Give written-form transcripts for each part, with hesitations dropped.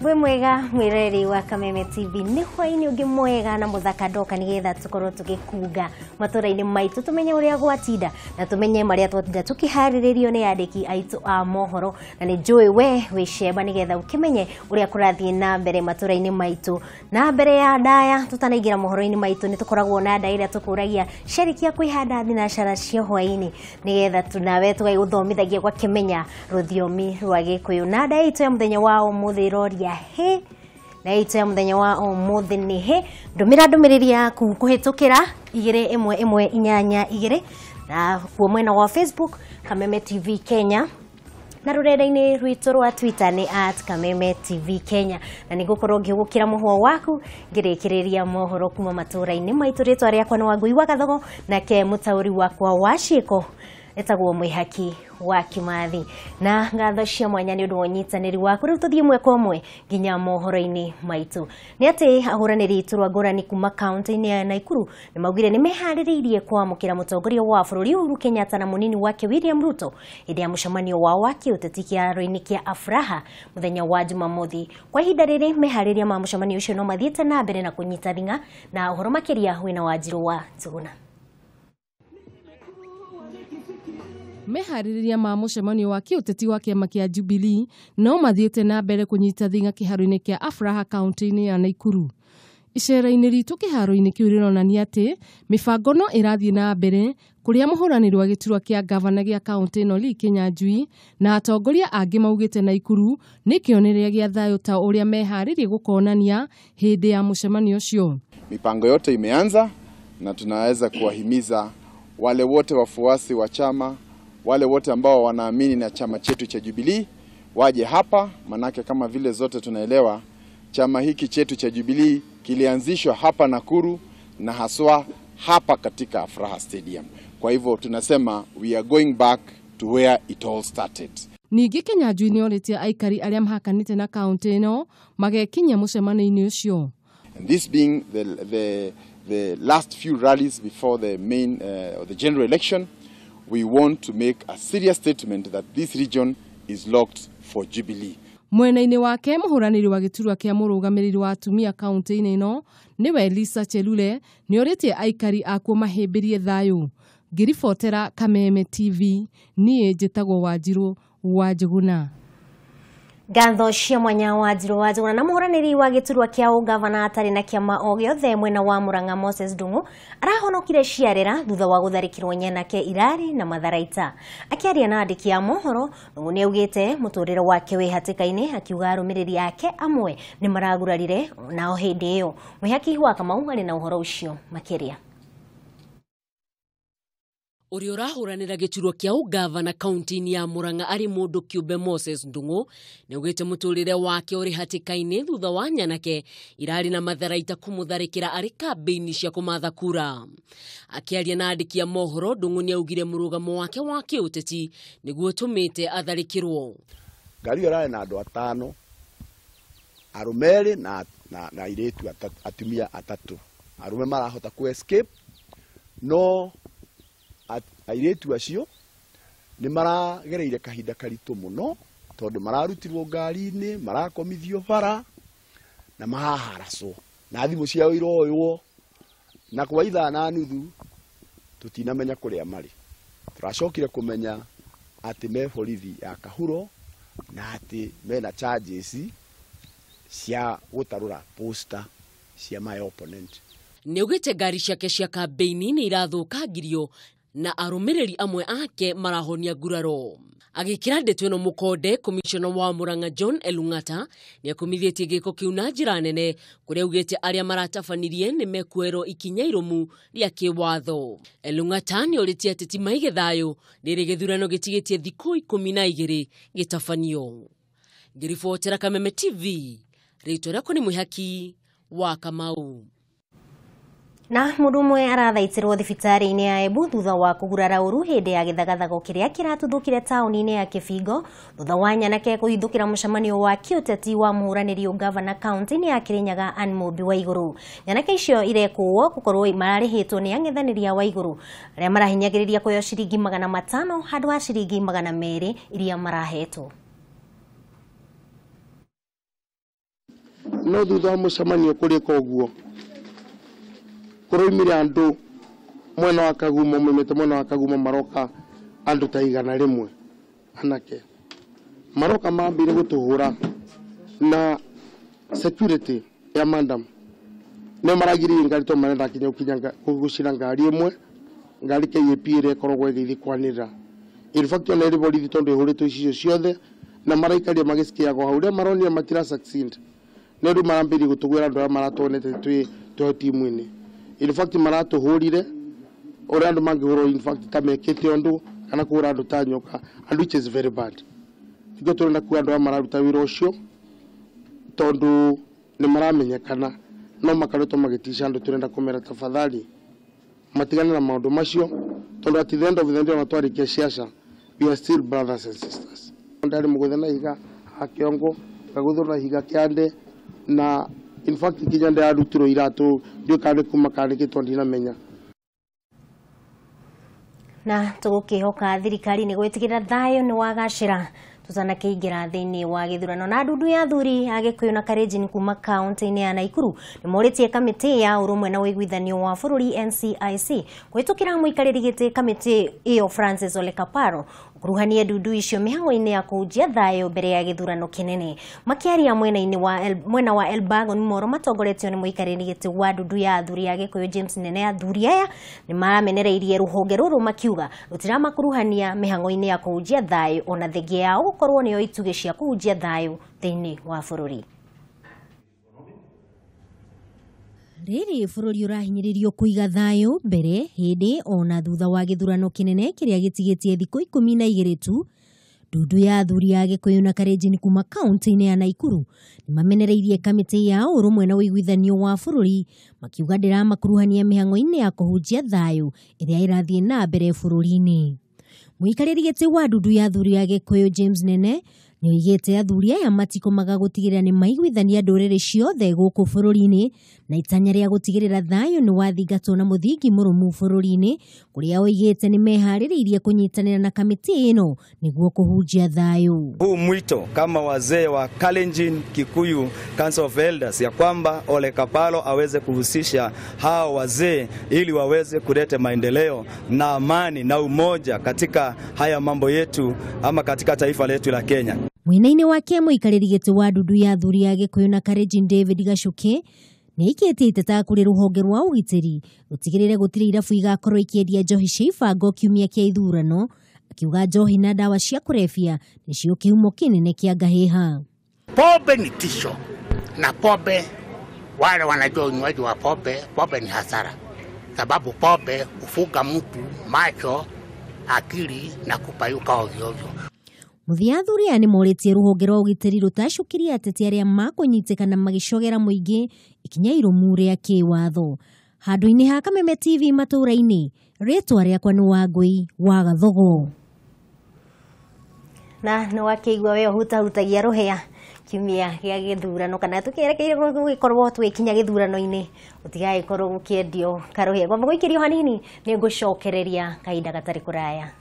Mwe mwega mwireri wa Kameme TV ni hwaini ungi mwega na muthaka ndoka nigetha tukorwo tugikuga matũra-inĩ maitu tumenye uria gwatinda na tumenye maria twatinda tukiharirio ni andiki aitu a mohoro na ni njui we sheba nigetha ukimenye uria kurathie na mbere matũra-inĩ maitu na mbere ya ndaya tutanaingira mohoro-inĩ maitu ni tukoragwo na ndaya iria tukuragia sherikia kwihanda thinacara cia hwaini nigetha tunawe tugaiguthomithagia kwa kimenya ruthiomi rwa Gikuyu na ndaya itu ya muthenya wa umuthi roria he na itu ya muthenya wa umuthi ni he ndumiriri yaku kuhitukira 2112 na kuo mwena wa Facebook Kameme TV Kenya na rurenda-inĩ rwitũ rwa Twitter ni @Kameme TV Kenya na nigukorwo ngigukira muhwo waku ngirikiriria mohoro kuma matũra-inĩ maitu ritwa riakwa ni Wangui wa Gathogo na ke mutauri wakwa wa ciiko etagwo mwihaki wa Kimathi na ngatho cia mwanya ni undu wonyitaniri waku riu tuthie mwe kwa mwe nginya mohoro-ini maitu ni ati ahuraniri turwa ngurani kuma county-ini ya Naikuru ni maugire ni mehaririirie kwamukira mutongoria wa bururi Uhuru Kenyatta na munini wake William Ruto hĩndĩ ya mucemanio wao wa kiũteti kĩharo-inĩ kĩa Afraha muthenya wa Jumamothi kwa ihinda rĩrĩ mehariria ma mucemanio ucio no mathiĩte na mbere na kunyita thinga na uhoro makiria wina Wanjiru wa Tuguna. Mehaririria ma mucemanio wa kiũteti wa kiama kia Jubilee no mathiĩte na mbere kunyita thinga kĩharo-inĩ kĩa Afraha kaunti-inĩ ya Naikuru. Icera-inĩ ritũ kĩharo-inĩ kĩu rĩronania atĩ mibango no ĩrathiĩ na mbere kũrĩa mũhũranĩri wa gĩturwa kĩa gavana gĩa kaunti ĩno Lee Kinyanjui na atongoria angĩ maugĩte Naikuru nĩ kĩonereria gĩa thayũ ta ũrĩa meharĩrie gũkonania hĩndĩ ya mucemanio ũcio. Mipango yote imeanza na tunaweza kuwahimiza wale wote wafuasi wa chama, wale wote ambao wanaamini na chama chetu cha Jubilee waje hapa, manake kama vile zote tunaelewa chama hiki chetu cha Jubilee kilianzishwa hapa Nakuru na haswa hapa katika Afraha Stadium. Kwa hivyo tunasema we are going back to where it all started. Ningĩ Kinyanjui nĩ orĩtie aikari arĩa mahakanĩte na kaunti ĩno magekinya mũcemanio-inĩ ũcio. And this being the last few rallies before the main the general election, we want to make a serious statement that this region is locked for Jubilee. Mwena-inĩ wake mũhũranĩri wa gĩturwa kĩa mũrũgamĩrĩri wa atumia kaunti-inĩ ĩno nĩwe Lisa Chelule nĩ orĩtie aikari akuo mahĩmbĩrie thayũ. Ngĩribotera Kameme TV niĩ njĩtagwo Wanjiru wa Tuguna. Ngatho cia mwanya wa Wanjiru wa Tuguna na mũhũranĩri wa gĩturwa kĩa ũgavana atarĩ na kĩama o gĩothe mwena wa Murang'a Moses Ndung'u arahonokire ciarĩra thutha wa gũtharĩkĩrwo nyanake Irari na Matharaita. Akĩaria na andĩki a mohoro Ndung'u nĩ augĩte mũtũrĩre wake wĩ hatĩka-inĩ akiuga arũmĩrĩri ake amwe nĩ maragurarire nao hĩndĩ ĩyo. Mwihaki wa Kamau arĩ na ũhoro ũcio makĩria. Uri urahuranira gĩturwa kĩa ũgavana kaunti-inĩ ya Murang'a ari mũndũ kĩũmbe Moses Ndung'u nĩ augĩte mũtũrĩre wake ũrĩ hatĩka-inĩ thutha wa nyanake Irari na Matharaita kũmũtharĩkĩra arĩ kambĩini cia kũmatha kura. Akĩaria na andĩki a mohoro Ndung'u nĩ augire mũrũgamo wake wa kĩũteti nĩguo ũtũmĩte atharĩkĩrwo. Ngari ĩrarĩ na andũ atano, arũme erĩ na airĩtu atumia atatũ. Arũme marahota ku escape no airĩtu acio nĩ maragereire kahinda karitũ mũno tondũ mararutirwo ngari-inĩ, marakomithio bara na mahaharacwo na thimũ ciao iroywo na kwa ithaa na nuthu tutinamenya kũrĩa marĩ. Turacokire kũmenya atĩ me borithi ya Kahuro na atĩ mena charges cia gũtarũra poster cia my opponent. Nĩ augĩte ngari ciake cia kambĩini nĩ irathũkangirio na arũmĩrĩri amwe ake marahonia nguraro. Agĩkĩra ndeto ĩno mũkonde, komishona wa Murang'a John Elung'ata nĩ akumithĩtie gĩko kĩu na njĩra nene kũrĩa augĩte arĩa maratabanirie nĩ mekuerwo ikinya irũmu rĩa kĩwatho. Elung'ata nĩ orĩtie atĩ ti maige thayũ rĩrĩ gĩthurano gĩtigĩtie thikũ 12 gĩtabanio. Ngĩribotera Kameme TV, rĩtwa rĩakwa nĩ Mwihaki wa Kamau. Na mũndũ ũmwe arathaitĩrwo thibitarĩ-inĩ ya Embu thutha wa kũgurara ũru hĩndĩ ya gĩthagathago kĩrĩa kĩratuthũkire taũni-inĩ ya Kĩbingo thutha wa nyanake kũhithũkĩra mũcemanio wa kĩũteti wa mũhũranĩri ũgavana kaunti-inĩ ya Kĩrĩnyaga Anne Mũmbi wa Igũrũ. Nyanake icio irekũwo gũkorwo mararĩhĩtwo nĩ ang'ethanĩri wa Igũrũ arĩa marahinyagĩrĩria kũheo ciringi 500 handũ ha ciringi 200 iria marahetwo. no thutha wa mucemanio kurika uguo kuroimire andu mwena wa Kagumo mumite mwena wa Kagumo maroka andu ta 100 anake maroka mambire gutuhura na security ya madam no maragiri ngari to marenda kinya gucira ngari imwe ngari KAP ire korogwe githi kwanira in fact on everybody tondu ihurito icio ciothe na maraikaria magisikia go hauria maronire matira succeed ne ru marambiri gutugwira andu maratonete twi timu ini in fact maratuhurire ora andu mangihuro in fact tamekete ondu kana kura andu tanyoka and which is very bad tigo turenda ku andu mararuta wira ucio tondu ni maramenyekana no makaruto magitisha andu turenda kumera tafadhali matigana na maundu macio tondu at the end of the day matwarikia ciaca we are still brothers and sisters ndari muguthana higa akiongo kaguthura higa kiande na in fact kinya ndi arutiro iratu ndio kande kuma kande kitondina menya na tugukihoka thirikari ni gwitigirira thayo ni wagacira tutanakiingira thiini wa githurano na ndundu ya thuri agikuyu na Kalenjin kuma kaunti-ini ya Naikuru ni moritie kamiti ya urumwe na wiguithanio wa bururi NCIC kwitukira muikariri giti kamiti iyo Francis Ole Kaparo kuruhania ndundu icio mihango-ini ya kujia thayo mbere ya githurano kinene makiaria mwena wa Elbago ni moro matongoretio ni muikariri giti wa ndundu ya thuri agikuyu James Nene ya thuri aya ni maramenereirie ruhonge ruru makiuga rutirama kuruhania mihango-ini ya kujia thayo ona thege yao gukorwo niyo ituge cia kujia thayo thiini wa bururi. Riri bururi urahinyiririo kuiga thayo mbere hindi ona thutha wa githurano kinene kiria gitigitie thikũ 12 tu ndundu ya thuri ya gikuyu na Kalenjin kuma kaunti-ini ya Naikuru ni mamenereirie kamiti ya urumwe na wiguithanio wa bururi makiuga ndiramakuruhania mihango-ini ya kuhunjia thayo iria irathie na mbere bururi-ini. Muikariri giti wa ndundu ya thuri ya gikuyu James Nene ni oigite athuri aya matikomaga gutigirira ni maiguithania nduriri ciothe guku bururi-ini na itanya ria gutigirira thayo ni wathingatwo na muthingi murumu bururi-ini kuria oigite ni mehaririirie kunyitanira na kamiti ino niguo kuhunjia thayo. Huu mwito kama wazee wa Kalenjin Kikuyu Council of Elders ya kwamba Ole Kapalo aweze kuhusisha hao wazee ili waweze kuleta maendeleo na amani na umoja katika haya mambo yetu ama katika taifa letu la Kenya. Mwena-ini wake muikariri giti wa ndundu ya thuri ya gikuyu na Kalenjin David Gacuki ni ikete iteta kuri ruhonge rwa ugitiri rutigirire gutiri irabu igakorwo ikiendia njohi cia ibango kiumia kia ithurano akiuga njohi na dawa cia kurefia nicio kihumo kinene kia ngahiha. Pombe ni tisho na pombe, wale wanajua unywaji wa pombe ni hasara, sababu pombe hufuga mtu macho, akili na kupayuka ovyo ovyo. Muthia thuri ani moritie ruhonge rwa ugitiri rutashukiria ateti aria makunyitikana magicogera muingi ikinya irumu ria kiwatho. Handu-ini ha Kameme TV Matuuraini, ritwa riakwa ni Wangui wa Gathogo. Na no wakeigua we hutahutagia ruhia kiumia gia githurano kana tukirekeire gugikorwo twikinya githurano-ini utigae korwo gukiendio karuhia gwamba guikirio hanini ni ngucokereria kahinda gatari kuraya.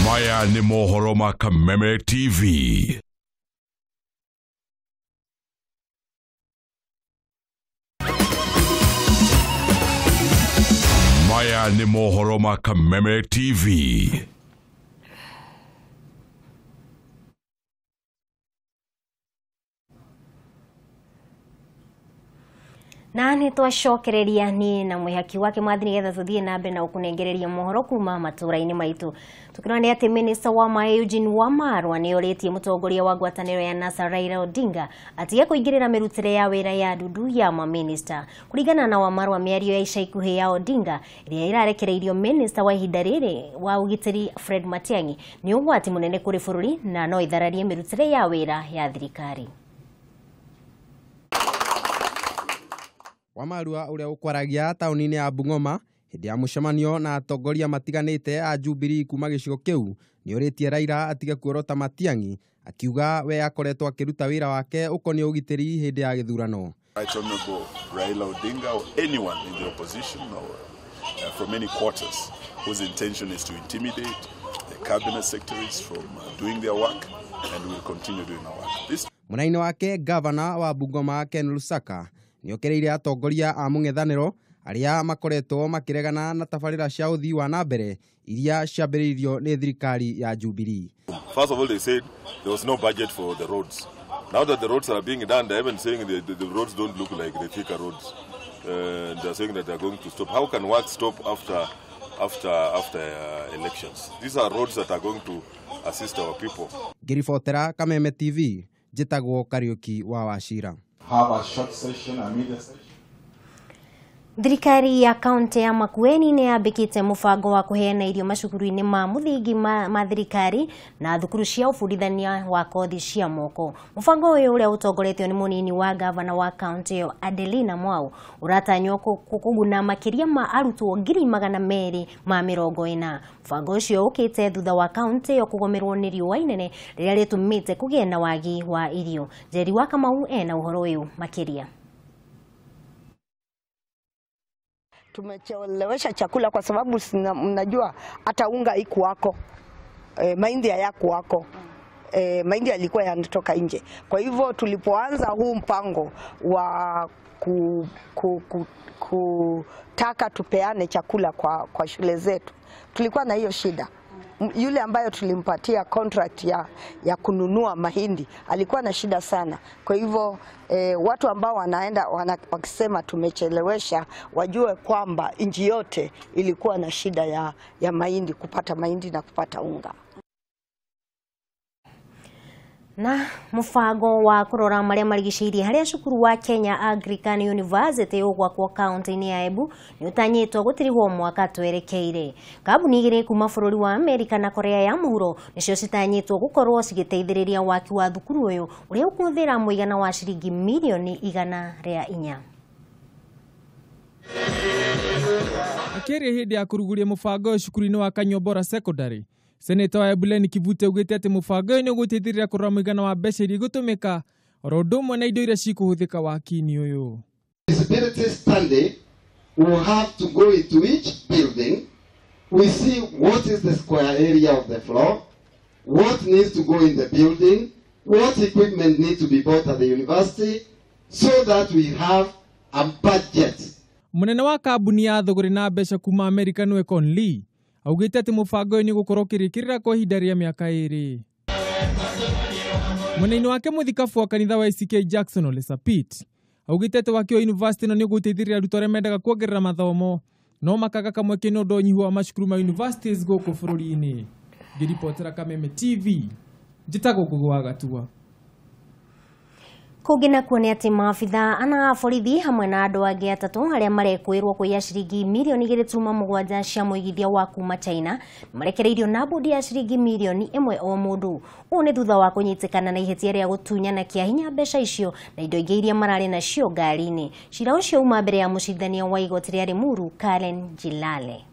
Maya ni mohoro ma Kameme TV. Maya ni mohoro ma Kameme TV. Na ni twacokereria ni na mwihaki wake mwathini getha tuthie na mbere na ukunengereria mohoro kuma matũra-ini maitu. Tukirona ni ati minista wa Mae Eugene Wamalwa ni oritie mutongoria wa ngwataniro ya NASA Raila Odinga atige kuingirira mirutire ya wira ya ndundu ya maminista. Kuringana na Wamalwa, miario ya ica ikuhi ya Odinga iria irarekereirio minista wa ihinda riri wa ugitiri Fred Matiang'i ni ugwati munene kuri bururi na no ithararie mirutire ya wira ya thirikari. Wamalwa uria ukwaragia tauni-ini ya Bungoma hindi ya mucemanio na atongoria matiganite a Jubilee kuma gicigo kiu ni oritie Raila atige kuorota Matiang'i akiuga we akoretwo akiruta wira wake ukonie ugitiri hindi ya githurano. Right Honorable Raila Odinga or anyone in the opposition or from any quarters whose intention is to intimidate the cabinet secretaries from doing their work and we will continue doing our work. Mwena-inĩ wake gavana wa Bungoma Ken Lusaka nĩokereire atongoria a mũng'ethanĩro arĩa makoretwo makĩregana na tabarĩra cia ũthii wa na mbere iria ciambĩrĩirio nĩ thirikari ya Jubilee. First of all, they said there was no budget for the roads. Now that the roads are being done, they're even saying the roads don't look like the thicker roads. They're saying that they're going to stop. How can work stop after elections? These are roads that are going to assist our people. Ngĩribotera Kameme TV, njĩtagwo Kariuki wa Wachira. Have a short session, a media session. Thirikari ya kaunti ya Makueni nĩ yambĩkĩte mũbango wa kũheana irio macukuru-inĩ ma mũthingi ma thirikari na thukuru cia ũbundithania wa kothi cia moko. Mũbango ũyũ ũrĩa ũtongoretio nĩ mũnini wa gavana wa kaunti ĩyo Adelina Mwau ũratanywo kũguna makĩria ma arutwo 240,000. Mũbango ũcio ũkĩte thutha wa kaunti ĩyo kũgomerwo nĩ riũa inene rĩrĩa rĩtũmĩte kũgĩe na wagi wa irio. Njeri wa Kamau ena ũhoro ũyũ makĩria. Tumechelewesha chakula kwa sababu mnajua hata unga ikuwako, mahindi hayakuwako, mahindi yalikuwa yanatoka nje. Kwa hivyo tulipoanza huu mpango wa kutaka tupeane chakula kwa shule zetu, tulikuwa na hiyo shida. Yule ambayo tulimpatia contract ya kununua mahindi alikuwa na shida sana. Kwa hivyo watu ambao wanaenda wakisema tumechelewesha, wajue kwamba nchi yote ilikuwa na shida ya mahindi, kupata mahindi na kupata unga. Na mũbango wa kũrora marĩa marigicĩirie harĩa cukuru wa Kenya Anglican University ũgwakwo kaunti-inĩ ya Embu nĩ ũtanyĩtwo gũtirihwo mwaka twerekeire. Kambuni igĩrĩ kuma bũrũri wa Amerika na Korea ya mũhuro nĩcio citanyĩtwo gũkorwo cigĩteithĩrĩria waki wa thukuru ũyũ ũrĩa ũkũhũthĩra mũigana wa ciringi mirioni 104. Akĩaria hĩndĩ ya kũrugũria mũbango ũyũ cukuru-inĩ wa Kanyobora Secondary, Senator wa Ebuleni Kivute ugĩte atĩ mũbango ũyũ nĩ ũgũteithĩrĩria kũrora mũigana wa mbeca iria igũtũmĩka oro ũndũ ũmwe na indo iria cikũhũthĩka waki-inĩ ũyũ. Feasibility study will have to go into each building. We see what is the square area of the floor, what needs to go in the building, what equipment needs to be bought at the university, so that we have a budget. Mũnene wa kambuni ya thogore na mbeca kuma Amerika nĩwe Conley augĩte atĩ mũbango ũyũ nĩ gũkorwo kĩrĩkĩrĩra kwa ihinda rĩa mĩaka 2. Mwena-inĩ wake mũthikabu wa kanitha wa ACK Jackson Ole Sapit augĩte atĩ waki wa university ĩno nĩ ũgũteithĩrĩria arutwo arĩa mendaga kuongerera mathomo no makaga kamweke nĩ ũndũ wa ũnyihu wa macukuru ma universities gũkũ bũrũri-inĩ. Ngĩribotera Kameme TV, njĩtagwo Ngũgũ wa Gatua. Kũngĩna kuone atĩ maabitha ana borithi hamwe na andũ angĩ atatũ arĩa marekwĩrwo kũiya ciringi mirioni 2.7 cia mũigithia wa kuma China marekereirio na mbũndi ya ciringi mirioni 1 o mũndũ. Ũũ nĩ thutha wa kũnyitĩkana na ihĩtia rĩa gũtunyana kĩa hinya mbeca icio na indo ingĩ iria mararĩ nacio ngari-inĩ. Cira ũcio uma mbere ya mũcirithania wa igoti rĩa Limuru Karen Jilale.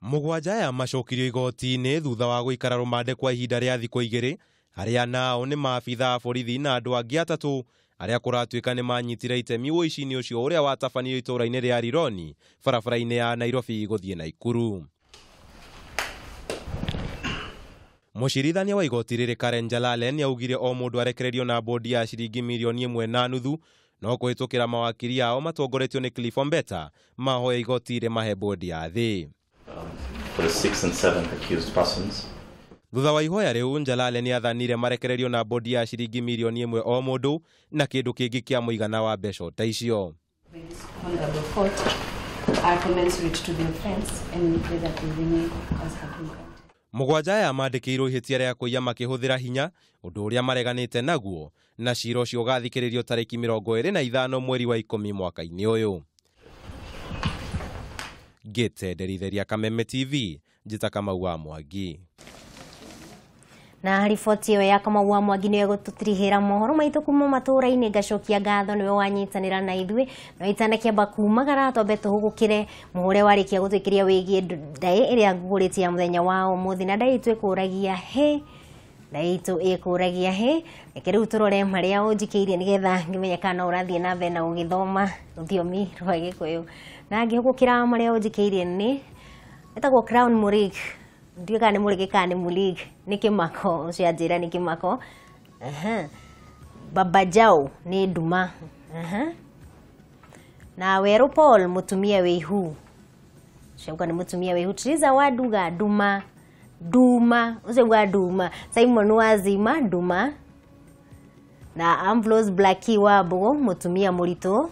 Mũgwanja ya macokirio igoti-inĩ thutha wa gũikara rũmande kwa ihinda rĩa thikũ 2 arĩa nao nĩ maabitha borithi na andũ angĩ atatũ arĩa kũratuĩka nĩ manyitire itemi ũici-inĩ ũcio ũrĩa watabanio itũũra-inĩ rĩa Rironi barabara-inĩ ya Nairobi gũthiĩ Naikuru. Mũcirithania wa igoti rĩrĩ Karen Jalale nĩ augire o mũndũ arekererio na bondi ya ciringi mirioni 1.5 no kũhĩtũkĩra mawakiri ao matongoretio nĩ Cliff Ombeta mahoya igoti rĩ mahe bondi ya thĩ. For the 6 and 7 accused persons. Thutha wa ihoya rĩu Jalale nĩ athanire marekererio na bondi ya ciringi mirioni 1 o mũndũ na kĩndũ kĩngĩ kĩa mũigana wa mbeca ta icio. Mũgwanja ya mandĩkĩirwo ihĩtia rĩa kũiya makĩhũthĩra hinya ũndũ ũrĩa mareganĩte naguo na cira ũcio ũgathikĩrĩrio tarĩki 25 mweri wa 10 mwaka-inĩ ũyũ. Ngĩtenderithiria Kameme TV, njĩta Kamau wa Mwangi. Na riboti ĩyo ya Kamau wa Mwangi nĩ gũtũtirihĩra mohoro maitũ kuma matũũra-inĩ. Ngacokia ngatho nĩwe wanyitanĩra na ithuĩ no itanakĩamba kumagara twambe tũhũgũkĩre mũhũre warĩkia gũtwĩkĩria wĩgiĩ ndaĩ ĩrĩa ngũgũrĩtie ya mũthenya wa ũmũthĩ na ndaĩ itũ ĩkũragia he reke rĩu tũrore marĩa ũnjikĩirie nĩgetha ngĩmenya kana ũrathiĩ na mbere na gũgĩthoma rũthiomi rwa Gĩkũyũ. Na ngĩhũgũkĩra marĩa ũnjikĩirie nĩ etagwo Crown Mũrig ndiye kana mulege kana mulige nikimako ucianjira nikimako baba jao ni nduma na Wero Paul mutumia wihu shauka ni mutumia wihu triza waduga duma ucegwa duma Simon wazima duma na Ambrose Blackie wabo mutumia murito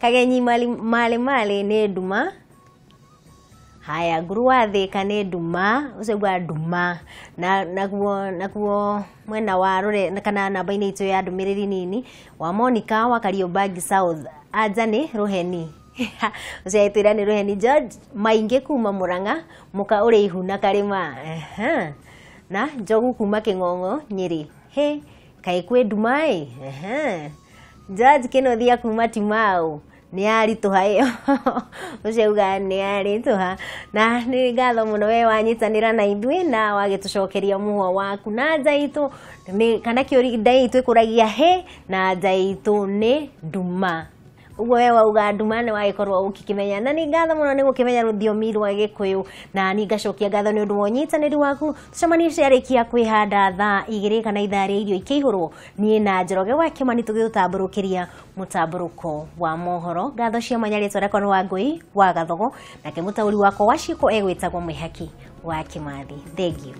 kagenyi mali ni duma haya guruwathi kane duma ucegwa duma na nakuo mwena wa rore kana namba ini itu ya ndumiriri nini wa Monica wa Kariobangi South ajani ruheni ucaitira ni ruheni George mainge kuma Muranga muka uri ihuna karima na Njogu kuma King'ong'o Nyeri he kai kwe dumai George Kinothia kuma Timau ni arituha iyo uceuga ni arituha na ni ngatho muno we wanyitanira na ithui na wagitucokeria muhwa waku na njaitu ni kana kiori ndai itu ikuragia he na njaitu ni nduma ugo we wauga nduma ni wagikorwo ukikimenya na ni ngatho muno ni gukimenya ruthiomi rwa Gikuyu na ni ngacokia ngatho ni undu wa unyitaniri waku tucemanie ciarikia kwihanda thaa 2 kana ithaa ria irio ikihurwo ni na Njoroge wa Kimani tugigutamburukiria mutamburuko wa mohoro ngatho cia manyaritwo rekwa ni wa Ngui wa Gathogo na kimutauri wako wa ciiko egwitagwo Mwihaki wa Kimathi. Thank you.